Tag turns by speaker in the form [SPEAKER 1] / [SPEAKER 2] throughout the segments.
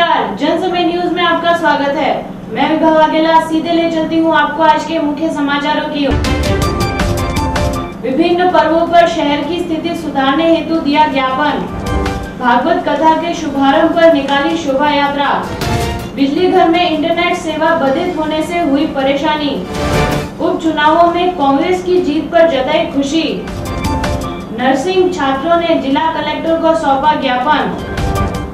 [SPEAKER 1] नमस्कार, जनसमय न्यूज में आपका स्वागत है। मैं विभा वाघेला सीधे ले चलती हूँ आपको आज के मुख्य समाचारों की ओर। विभिन्न पर्वों पर शहर की स्थिति सुधारने हेतु दिया ज्ञापन। भागवत कथा के शुभारंभ पर निकाली शोभा यात्रा। बिजली घर में इंटरनेट सेवा बाधित होने से हुई परेशानी। उपचुनावों में कांग्रेस की जीत पर जताई खुशी। नर्सिंग छात्रों ने जिला कलेक्टर को सौंपा ज्ञापन।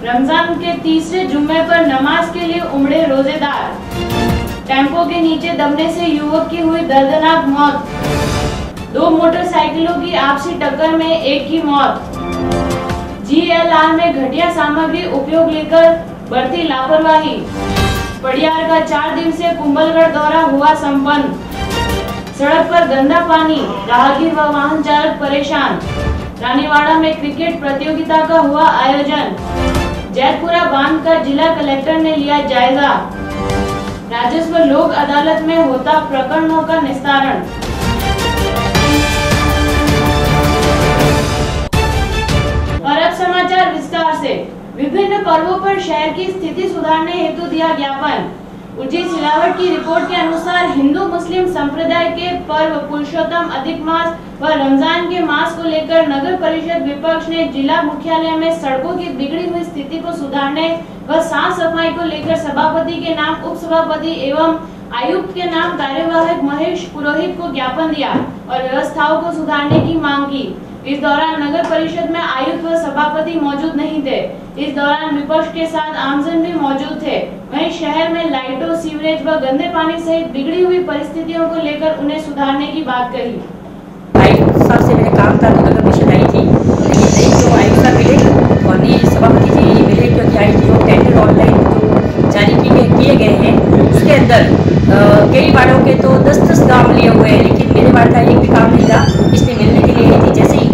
[SPEAKER 1] रमजान के तीसरे जुम्मे पर नमाज के लिए उमड़े रोजेदार। टेम्पो के नीचे दबने से युवक की हुई दर्दनाक मौत। 2 मोटरसाइकिलों की आपसी टक्कर में एक की मौत। GLR में घटिया सामग्री उपयोग लेकर बरती लापरवाही। पड़ियार का 4 दिवसीय कुंभलगढ़ दौरा हुआ संपन्न। सड़क पर गंदा पानी, राहगीर व वाहन चालक परेशान। रानीवाड़ा में क्रिकेट प्रतियोगिता का हुआ आयोजन। जैतपुरा बांध का जिला कलेक्टर ने लिया जायजा। राजस्व लोक अदालत में होता प्रकरणों का निस्तारण। और अब समाचार विस्तार से। विभिन्न पर्वों पर शहर की स्थिति सुधारने हेतु दिया ज्ञापन। उज्जैन सिलावट की रिपोर्ट के अनुसार हिंदू मुस्लिम संप्रदाय के पर्व पुरुषोत्तम अधिक मास व रमजान के मास को लेकर नगर परिषद विपक्ष ने जिला मुख्यालय में सड़कों की बिगड़ी हुई स्थिति को सुधारने व साफ सफाई को लेकर सभापति के नाम उप सभापति एवं आयुक्त के नाम कार्यवाहक महेश पुरोहित को ज्ञापन दिया और व्यवस्थाओं को सुधारने की मांग की। इस दौरान नगर परिषद में आयुक्त व सभापति मौजूद नहीं थे। इस दौरान विपक्ष के साथ आमजन भी मौजूद थे। वहीं शहर में लाइटों, सीवरेज व गंदे पानी सहित बिगड़ी हुई परिस्थितियों को लेकर उन्हें सुधारने की बात कही।
[SPEAKER 2] आयुक्त साहब से मेरे काम था, नगर परिषद आई थी, लेकिन एक जो आयुक्त साहब मिले और नहीं सभापति जी मिले, क्योंकि आई जो टेंडर ऑनलाइन जो जारी किए गए हैं उसके अंदर कई वार्डों के तो 10-10 काम लिए हुए हैं, लेकिन मेरे वार्ड का एक भी काम नहीं था। इसलिए मिलने के लिए थी। जैसे ही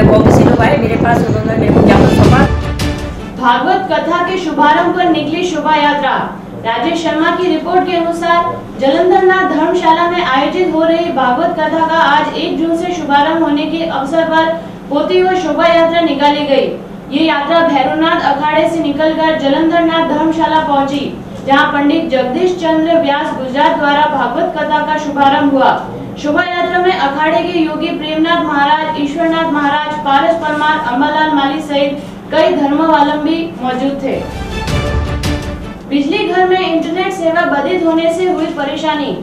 [SPEAKER 2] कांग्रेसी लोग आए मेरे पास, उन्होंने मेरे को ज्ञापन सौंपा।
[SPEAKER 1] भागवत कथा के शुभारंभ पर निकली शोभा यात्रा। राजेश शर्मा की रिपोर्ट के अनुसार जलंधरनाथ धर्मशाला में आयोजित हो रही भागवत कथा का आज 1 जून से शुभारंभ होने के अवसर पर होती हुई शोभा यात्रा निकाली गई। ये यात्रा भैरवनाथ अखाड़े से निकलकर जलंधरनाथ धर्मशाला पहुंची, जहां पंडित जगदीश चंद्र व्यास गुजरात द्वारा भागवत कथा का शुभारंभ हुआ। शोभा यात्रा में अखाड़े के योगी प्रेमनाथ महाराज, ईश्वरनाथ महाराज, पारस परमार, अम्बालाल माली सहित कई धर्मावलंबी मौजूद थे। बिजली घर में इंटरनेट सेवा बाधित होने से हुई परेशानी।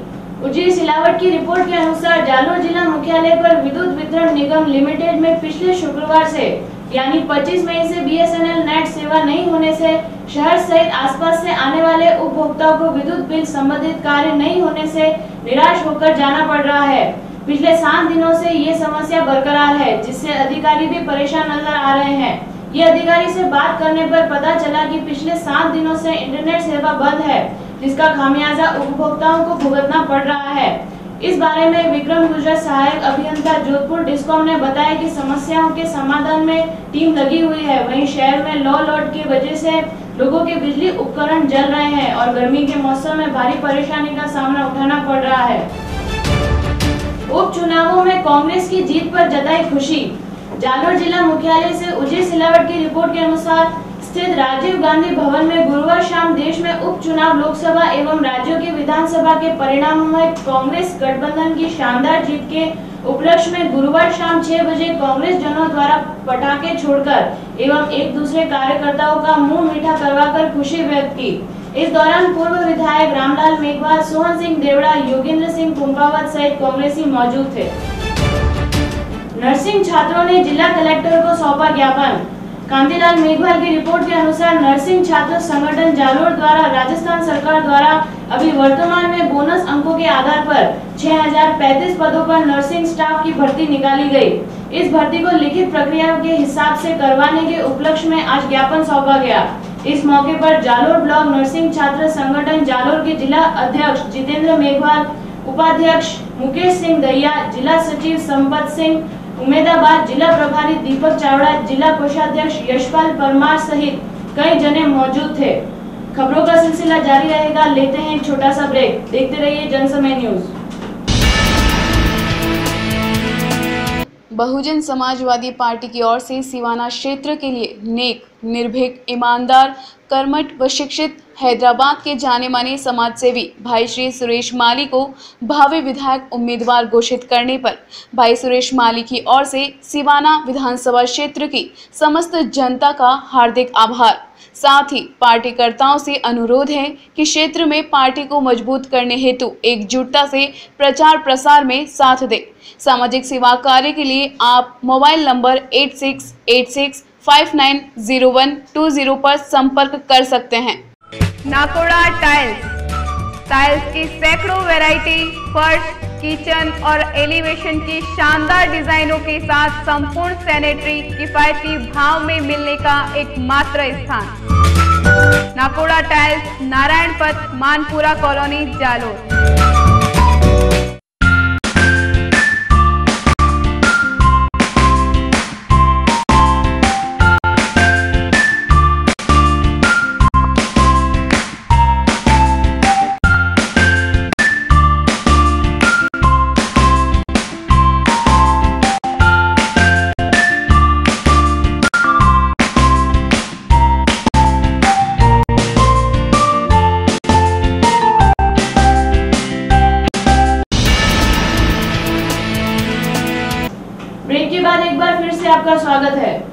[SPEAKER 1] उज्जैन सिलावट की रिपोर्ट के अनुसार जालोर जिला मुख्यालय पर विद्युत वितरण निगम लिमिटेड में पिछले शुक्रवार से यानी 25 मई से BSNL नेट सेवा नहीं होने से शहर सहित आसपास से आने वाले उपभोक्ताओं को विद्युत बिल संबंधित कार्य नहीं होने से निराश होकर जाना पड़ रहा है। पिछले 7 दिनों से ये समस्या बरकरार है, जिससे अधिकारी भी परेशान नजर आ रहे हैं। ये अधिकारी से बात करने पर पता चला कि पिछले 7 दिनों से इंटरनेट सेवा बंद है, जिसका खामियाजा उपभोक्ताओं को भुगतना पड़ रहा है। इस बारे में विक्रम गुजर, सहायक अभियंता जोधपुर डिस्कॉम ने बताया कि समस्याओं के समाधान में टीम लगी हुई है। वहीं शहर में लो लोड की वजह से लोगों के बिजली उपकरण जल रहे हैं और गर्मी के मौसम में भारी परेशानी का सामना उठाना पड़ रहा है। उपचुनावों में कांग्रेस की जीत पर जताई खुशी। जालोर जिला मुख्यालय से उज्जैन सिलावट की रिपोर्ट के अनुसार स्थित राजीव गांधी भवन में गुरुवार शाम देश में उपचुनाव लोकसभा एवं राज्यों के विधानसभा के परिणामों में कांग्रेस गठबंधन की शानदार जीत के उपलक्ष्य में गुरुवार शाम 6 बजे कांग्रेस जनों द्वारा पटाखे छोड़कर एवं एक दूसरे कार्यकर्ताओं का मुंह मीठा करवाकर खुशी व्यक्त की। इस दौरान पूर्व विधायक रामलाल मेघवाल, सोहन सिंह देवड़ा, योगेंद्र सिंह कुंभावत सहित कांग्रेसी मौजूद थे। नर्सिंग छात्रों ने जिला कलेक्टर को सौंपा ज्ञापन। कांतिलाल मेघवाल की रिपोर्ट के अनुसार नर्सिंग छात्र संगठन जालोर द्वारा राजस्थान सरकार द्वारा अभी वर्तमान में बोनस अंकों के आधार पर 6035 पदों पर नर्सिंग स्टाफ की भर्ती निकाली गई। इस भर्ती को लिखित प्रक्रिया के हिसाब से करवाने के उपलक्ष्य में आज ज्ञापन सौंपा गया। इस मौके पर जालोर ब्लॉक नर्सिंग छात्र संगठन जालोर के जिला अध्यक्ष जितेंद्र मेघवाल, उपाध्यक्ष मुकेश सिंह दहिया, जिला सचिव संपत सिंह उमेदाबाद, जिला प्रभारी दीपक चावड़ा, जिला कोषाध्यक्ष यशपाल परमार सहित कई जने मौजूद थे। खबरों का सिलसिला जारी रहेगा। लेते हैं एक छोटा सा ब्रेक। देखते रहिए जनसमय न्यूज।
[SPEAKER 3] बहुजन समाजवादी पार्टी की ओर से सिवाना क्षेत्र के लिए नेक, निर्भीक, ईमानदार, कर्मठ व शिक्षित हैदराबाद के जाने माने समाजसेवी भाई श्री सुरेश माली को भावी विधायक उम्मीदवार घोषित करने पर भाई सुरेश माली की ओर से सिवाना विधानसभा क्षेत्र की समस्त जनता का हार्दिक आभार। साथ ही पार्टीकर्ताओं से अनुरोध है कि क्षेत्र में पार्टी को मजबूत करने हेतु एकजुटता से प्रचार प्रसार में साथ दें। सामाजिक सेवा कार्य के लिए आप मोबाइल नंबर 8686590120 पर संपर्क कर सकते हैं।
[SPEAKER 4] नाकोड़ा टाइल्स की सैकड़ों वैरायटी, फर्श, किचन और एलिवेशन की शानदार डिजाइनों के साथ संपूर्ण सैनिटरी किफायती भाव में मिलने का एकमात्र स्थान। नाकोड़ा टाइल्स, नारायण पथ, मानपुरा कॉलोनी, जालोर।
[SPEAKER 1] ब्रेक के बाद एक बार फिर से आपका स्वागत है।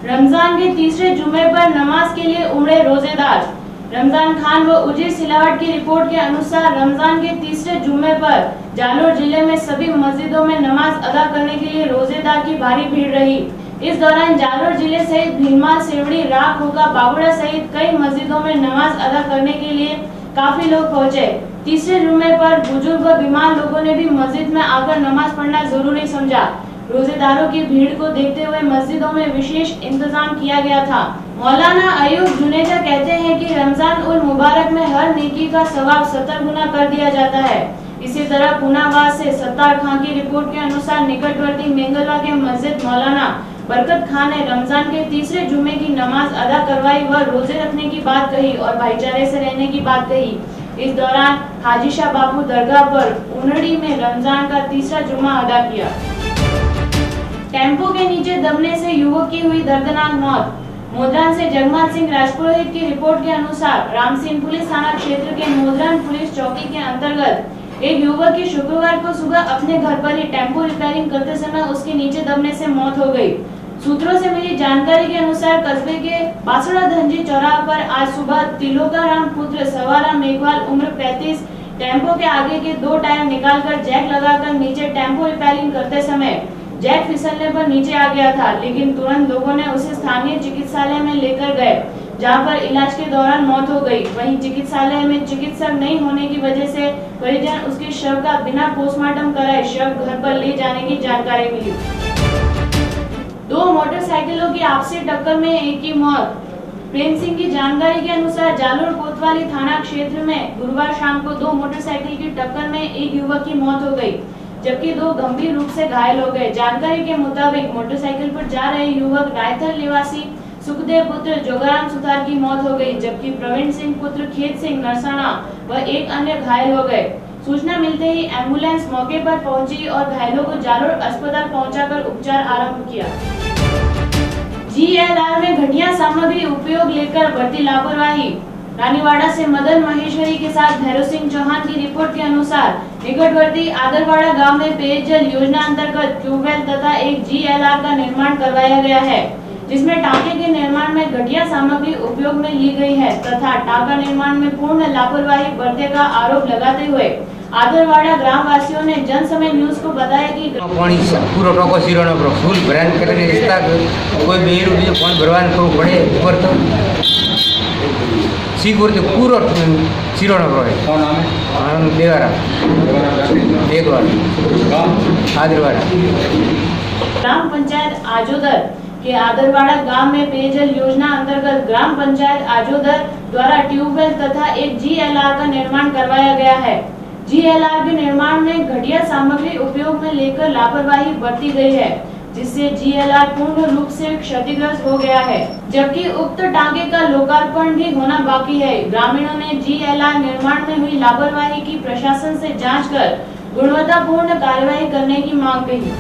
[SPEAKER 1] रमजान के तीसरे जुमे पर नमाज के लिए उमड़े रोजेदार। रमजान खान व उजिर सिलावट की रिपोर्ट के अनुसार रमजान के तीसरे जुमे पर जालोर जिले में सभी मस्जिदों में नमाज अदा करने के लिए रोजेदार की भारी भीड़ रही। इस दौरान जालोर जिले सहित भीलमाल, सेवड़ी, राख, होगा, बागुड़ा सहित कई मस्जिदों में नमाज अदा करने के लिए काफी लोग पहुँचे। तीसरे जुमे पर बुजुर्ग व बीमार लोगों ने भी मस्जिद में आकर नमाज पढ़ना जरूरी समझा। रोजेदारों की भीड़ को देखते हुए मस्जिदों में विशेष इंतजाम किया गया था। मौलाना अयूब जुनेजा कहते हैं कि रमजान उल मुबारक में हर नेकी का सवाब 70 गुना कर दिया जाता है। इसी तरह पुनावाद से सत्तार खान की रिपोर्ट के अनुसार निकटवर्ती मेंगलवा के मस्जिद मौलाना बरकत खान ने रमजान के तीसरे जुमे की नमाज अदा करवाई व रोजे रखने की बात कही और भाईचारे से रहने की बात कही। इस दौरान हाजी शाह बापू दरगाह पर उनड़ी में रमजान का तीसरा जुमा अदा किया। टेम्पो के नीचे दबने से युवक की हुई दर्दनाक मौत। मोदरान से जगमाल सिंह राजपुरोहित की रिपोर्ट के अनुसार रामसिंह पुलिस थाना क्षेत्र के मोदरान पुलिस चौकी के अंतर्गत एक युवक की शुक्रवार को सुबह अपने घर पर ही टेम्पो रिपेयरिंग करते समय उसके नीचे दबने से मौत हो गई। सूत्रों से मिली जानकारी के अनुसार कस्बे के बासड़ा धंजी चौराहे पर आज सुबह तिलोकाराम पुत्र सवाराम मेघवाल उम्र 35 टेम्पो के आगे के 2 टायर निकालकर जैक लगाकर नीचे टेम्पो रिपेयरिंग करते समय जैक फिसलने पर नीचे आ गया था, लेकिन तुरंत लोगों ने उसे स्थानीय चिकित्सालय में लेकर गए, जहां पर इलाज के दौरान मौत हो गई। वहीं चिकित्सालय में चिकित्सक नहीं होने की वजह से परिजन उसके शव का बिना पोस्टमार्टम कराए शव घर पर ले जाने की जानकारी मिली। 2 मोटरसाइकिलों की आपसी टक्कर में एक की मौत। प्रेम सिंह की जानकारी के अनुसार जालोर कोतवाली थाना क्षेत्र में गुरुवार शाम को 2 मोटरसाइकिल की टक्कर में एक युवक की मौत हो गई, जबकि 2 गंभीर रूप से घायल हो गए। जानकारी के मुताबिक मोटरसाइकिल पर जा रहे युवक रायथल निवासी सुखदेव पुत्र जोगाराम सुतार की मौत हो गई, जबकि प्रवीण सिंह पुत्र खेत सिंह नरसाना व एक अन्य घायल हो गए। सूचना मिलते ही एम्बुलेंस मौके पर पहुंची और घायलों को जालोर अस्पताल पहुंचाकर उपचार आरंभ किया। GLR में घटिया सामग्री उपयोग लेकर बरती लापरवाही। रानीवाड़ा से मदन महेश्वरी के साथ भैरव सिंह चौहान की रिपोर्ट के अनुसार निकटवर्ती आदरवाड़ा गांव में पेयजल योजना अंतर्गत ट्यूबवेल तथा एक GLR का निर्माण करवाया गया है, जिसमें टांके के निर्माण में घटिया सामग्री उपयोग में ली गई है तथा टांका निर्माण में पूर्ण लापरवाही बरतने का आरोप लगाते हुए आदरवाड़ा ग्राम वासियों ने जनसमय न्यूज को बताया कि
[SPEAKER 5] पानी पूरा टोको सिरोना पर फूल भरान करने रिश्ता कोई बेर भी पानी भरवान को पड़े ऊपर तो सीगुर तो पूरा सिरोना पर है। कौन नाम है? देवारा आदरवाड़ा।
[SPEAKER 1] ग्राम पंचायत आजोदर के आदरवाड़ा गांव में पेयजल योजना अंतर्गत ग्राम पंचायत आजोदर द्वारा ट्यूबवेल तथा एक GLR का निर्माण करवाया गया है। GLR के निर्माण में घटिया सामग्री उपयोग में लेकर लापरवाही बरती गई है, जिससे GLR पूर्ण रूप से क्षतिग्रस्त हो गया है, जबकि उक्त टांके का लोकार्पण भी होना बाकी है। ग्रामीणों ने GLR निर्माण में हुई लापरवाही की प्रशासन से जांच कर गुणवत्तापूर्ण कार्यवाही करने की मांग की।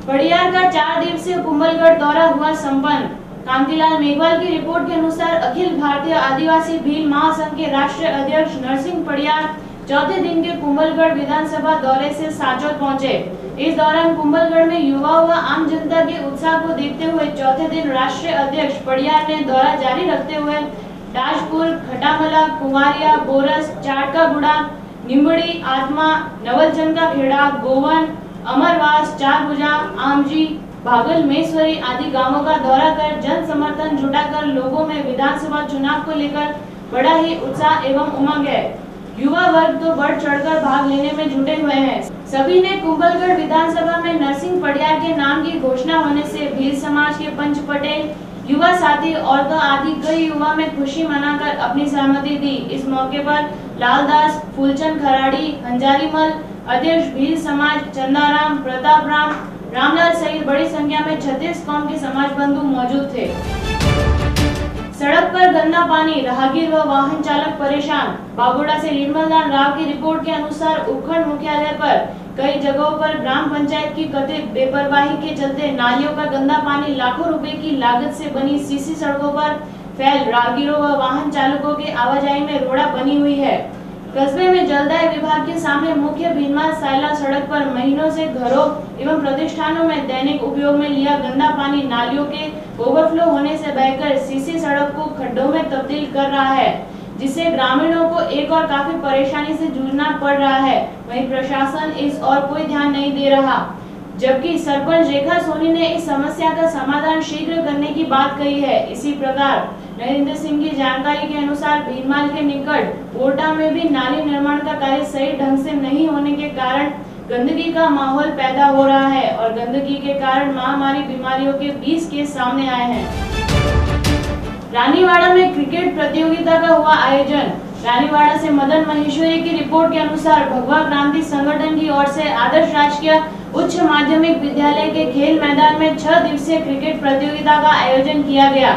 [SPEAKER 1] पड़ियार का 4 दिवसीय कुंभलगढ़ दौरा हुआ संपन्न। कांतिलाल मेघवाल की रिपोर्ट के अनुसार अखिल भारतीय आदिवासी भील महासंघ के राष्ट्रीय अध्यक्ष नरसिंह पड़ियार चौथे दिन के कुंभलगढ़ विधानसभा दौरे से साचौर पहुंचे। इस दौरान कुंभलगढ़ में युवाओं व आम जनता के उत्साह को देखते हुए चौथे दिन राष्ट्रीय अध्यक्ष पड़ियार ने दौरा जारी रखते हुए दासपुर, खटामला, कुमारिया, बोरस, चाटकागुड़ा, निम्बड़ी, आत्मा, नवलचंद खेड़ा, गोवन, अमरवास, चारभुजा, आमजी, भागल मेश्वरी आदि गांवों का दौरा कर जन समर्थन जुटाकर लोगों में विधानसभा चुनाव को लेकर बड़ा ही उत्साह एवं उमंग है। युवा वर्ग तो बढ़ चढ़कर भाग लेने में जुटे हुए हैं। सभी ने कुंभलगढ़ विधानसभा में नरसिंह पड़ियार के नाम की घोषणा होने से भील समाज के पंच पटेल, युवा साथी, औरतों आदि कई युवा में खुशी मनाकर अपनी सहमति दी। इस मौके पर लालदास, फूलचंद खराड़ी, हंजारीमल, अध्यक्ष भील समाज, चंदाराम, प्रताप राम, रामलाल सहित बड़ी संख्या में 36 कौम के समाज बंधु मौजूद थे। सड़क पर गंदा पानी, राहगीर व वाहन चालक परेशान। बागोड़ा से निर्मलदान राव की रिपोर्ट के अनुसार उपखंड मुख्यालय पर कई जगहों पर ग्राम पंचायत की कथित बेपरवाही के चलते नालियों का गंदा पानी लाखों रुपए की लागत से बनी सीसी सड़कों पर फैल राहगीरों व वाहन चालकों की आवाजाही में रोड़ा बनी हुई है। कस्बे में जलदाय विभाग के सामने मुख्य भीलमाल सायला सड़क पर महीनों से घरों एवं प्रतिष्ठानों में दैनिक उपयोग में लिया गंदा पानी नालियों के ओवरफ्लो होने से बहकर सीसी सड़क को खड्डों में तब्दील कर रहा है, जिससे ग्रामीणों को एक और काफी परेशानी से जूझना पड़ रहा है। वहीं प्रशासन इस और कोई ध्यान नहीं दे रहा, जबकि सरपंच रेखा सोनी ने इस समस्या का समाधान शीघ्र करने की बात कही है। इसी प्रकार नरेंद्र सिंह की जानकारी के अनुसार भीलमाल के निकट ओरटा में भी नाली निर्माण का कार्य सही ढंग से नहीं होने के कारण गंदगी का माहौल पैदा हो रहा है और गंदगी के कारण महामारी बीमारियों के 20 केस सामने आए हैं। रानीवाड़ा में क्रिकेट प्रतियोगिता का हुआ आयोजन। रानीवाड़ा से मदन महेश्वरी की रिपोर्ट के अनुसार भगवा क्रांति संगठन की ओर से आदर्श राजकीय उच्च माध्यमिक विद्यालय के खेल मैदान में 6 दिवसीय क्रिकेट प्रतियोगिता का आयोजन किया गया।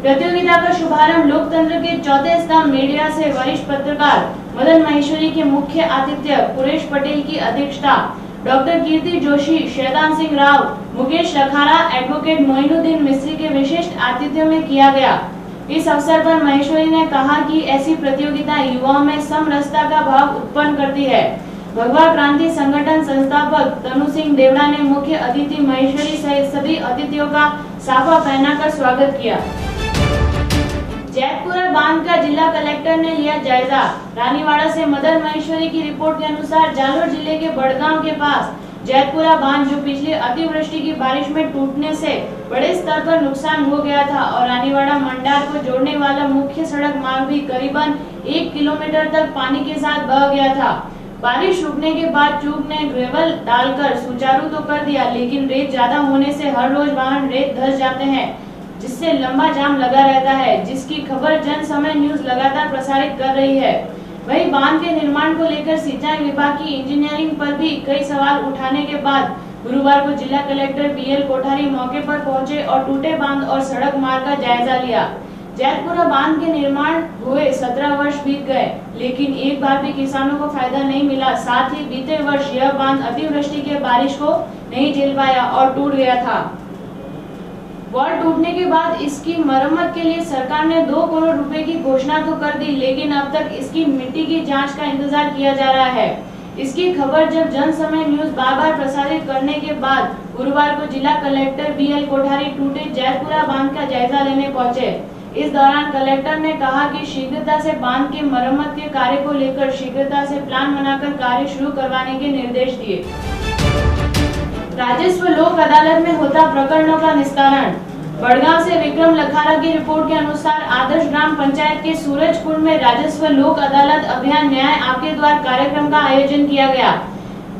[SPEAKER 1] प्रतियोगिता का शुभारंभ लोकतंत्र के चौथे स्तंभ मीडिया से वरिष्ठ पत्रकार मदन महेश्वरी के मुख्य आतिथ्य पुरेश पटेल की अध्यक्षता, डॉक्टर कीर्ति जोशी, शैतान सिंह राव, मुकेश रखारा, एडवोकेट मोइनुद्दीन मिस्त्री के विशिष्ट आतिथ्य में किया गया। इस अवसर पर महेश्वरी ने कहा कि ऐसी प्रतियोगिता युवाओं में समरसता का भाव उत्पन्न करती है। भगवा क्रांति संगठन संस्थापक तनु सिंह देवड़ा ने मुख्य अतिथि महेश्वरी सहित सभी अतिथियों का साफा पहनाकर स्वागत किया। जैतपुरा बांध का जिला कलेक्टर ने लिया जायजा। रानीवाड़ा से मदन महेश्वरी की रिपोर्ट के अनुसार जालोर जिले के बड़गांव के पास जैतपुरा बांध जो पिछली अतिवृष्टि की बारिश में टूटने से बड़े स्तर पर नुकसान हो गया था और रानीवाड़ा मंडार को जोड़ने वाला मुख्य सड़क मार्ग भी करीबन 1 किलोमीटर तक पानी के साथ बह गया था। बारिश रुकने के बाद चूक ने ग्रेवल डालकर सुचारू तो कर दिया, लेकिन रेत ज्यादा होने से हर रोज वाहन रेत धंस जाते हैं, जिससे लंबा जाम लगा रहता है, जिसकी खबर जन समय न्यूज लगातार प्रसारित कर रही है। वहीं बांध के निर्माण को लेकर सिंचाई विभाग की इंजीनियरिंग पर भी कई सवाल उठाने के बाद गुरुवार को जिला कलेक्टर बीएल कोठारी मौके पर पहुंचे और टूटे बांध और सड़क मार्ग का जायजा लिया। जैतपुरा बांध के निर्माण हुए 17 वर्ष बीत गए, लेकिन एक बार भी किसानों को फायदा नहीं मिला। साथ ही बीते वर्ष यह बांध अतिवृष्टि के बारिश को नहीं झेल पाया और टूट गया था। वॉल टूटने के बाद इसकी मरम्मत के लिए सरकार ने 2 करोड़ रुपए की घोषणा तो कर दी, लेकिन अब तक इसकी मिट्टी की जांच का इंतजार किया जा रहा है। इसकी खबर जब जन समय न्यूज बार-बार प्रसारित करने के बाद गुरुवार को जिला कलेक्टर बीएल कोठारी टूटे जैतपुरा बांध का जायजा लेने पहुंचे। इस दौरान कलेक्टर ने कहा कि शीघ्रता से बांध के मरम्मत के कार्य को लेकर शीघ्रता से प्लान बनाकर कार्य शुरू करवाने के निर्देश दिए। राजस्व लोक अदालत में होता प्रकरणों का निस्तारण। बड़गांव से विक्रम लखारा की रिपोर्ट के अनुसार आदर्श ग्राम पंचायत के सूरजकुंड में राजस्व लोक अदालत अभियान न्याय आपके द्वार कार्यक्रम का आयोजन किया गया।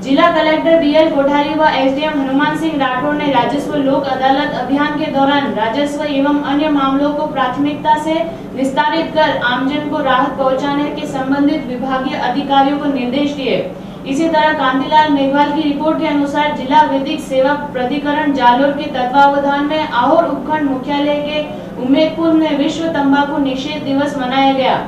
[SPEAKER 1] जिला कलेक्टर बीएल कोठारी व एसडीएम हनुमान सिंह राठौर ने राजस्व लोक अदालत अभियान के दौरान राजस्व एवं अन्य मामलों को प्राथमिकता से निस्तारित कर आमजन को राहत पहुंचाने के संबंधित विभागीय अधिकारियों को निर्देश दिए। इसी तरह कांतिलाल मेघवाल की रिपोर्ट के अनुसार जिला विधिक सेवा प्राधिकरण जालोर के तत्वावधान में आहोर उपखंड मुख्यालय के उम्मेदपुर में विश्व तंबाकू निषेध दिवस मनाया गया।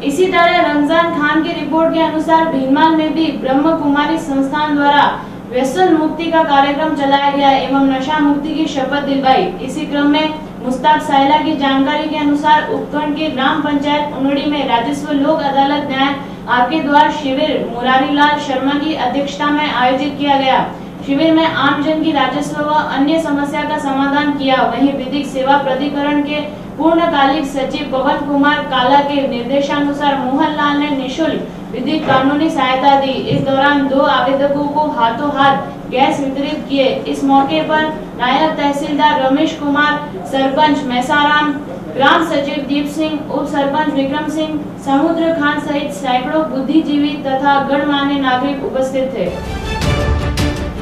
[SPEAKER 1] इसी तरह रमजान खान की रिपोर्ट के अनुसार भीलमाल में भी ब्रह्म कुमारी संस्थान द्वारा व्यसन मुक्ति का कार्यक्रम चलाया गया एवं नशा मुक्ति की शपथ दिलवाई। इसी क्रम में मुस्ताक साहिला की जानकारी के अनुसार उपखंड के ग्राम पंचायत उनड़ी में राजस्व लोक अदालत न्याय आपके द्वार शिविर मुरारीलाल शर्मा की अध्यक्षता में आयोजित किया गया। शिविर में आमजन की राजस्व व अन्य समस्या का समाधान किया। वहीं विधिक सेवा प्राधिकरण के पूर्णकालिक सचिव पवन कुमार काला के निर्देशानुसार मोहनलाल ने निःशुल्क विधिक कानूनी सहायता दी। इस दौरान 2 आवेदकों को हाथों हाथ गैस वितरित किए। इस मौके पर नायब तहसीलदार रमेश कुमार, सरपंच मैसाराम, ग्राम सचिव दीप सिंह, उप सरपंच विक्रम सिंह, समुद्र खान सहित सैकड़ों बुद्धिजीवी तथा गणमान्य नागरिक उपस्थित थे।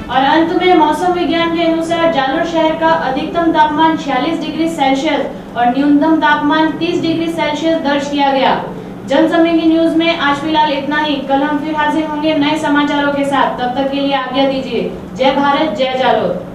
[SPEAKER 1] और अंत में मौसम विज्ञान के अनुसार जालोर शहर का अधिकतम तापमान 46 डिग्री सेल्सियस और न्यूनतम तापमान 30 डिग्री सेल्सियस दर्ज किया गया। जनसमृद्धि न्यूज में आज फिलहाल इतना ही। कल हम फिर हाजिर होंगे नए समाचारों के साथ। तब तक के लिए आज्ञा दीजिए। जय भारत, जय जालोर।